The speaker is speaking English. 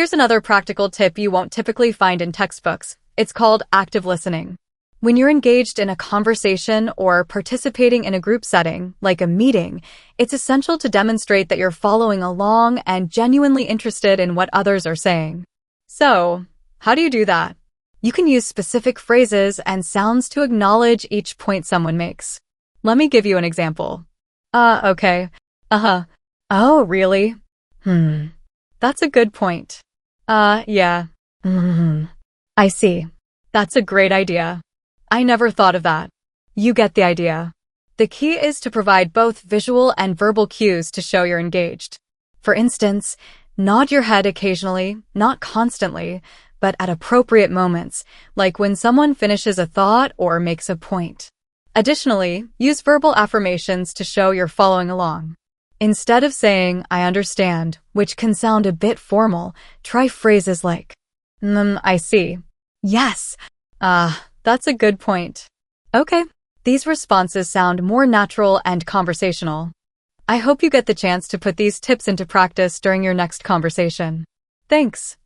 Here's another practical tip you won't typically find in textbooks. It's called active listening. When you're engaged in a conversation or participating in a group setting, like a meeting, it's essential to demonstrate that you're following along and genuinely interested in what others are saying. So, how do you do that? You can use specific phrases and sounds to acknowledge each point someone makes. Let me give you an example. Okay. Uh-huh. Oh, really? That's a good point. Yeah. I see. That's a great idea. I never thought of that. You get the idea. The key is to provide both visual and verbal cues to show you're engaged. For instance, nod your head occasionally, not constantly, but at appropriate moments, like when someone finishes a thought or makes a point. Additionally, use verbal affirmations to show you're following along. Instead of saying, I understand, which can sound a bit formal, try phrases like, I see. Yes. That's a good point. Okay. These responses sound more natural and conversational. I hope you get the chance to put these tips into practice during your next conversation. Thanks.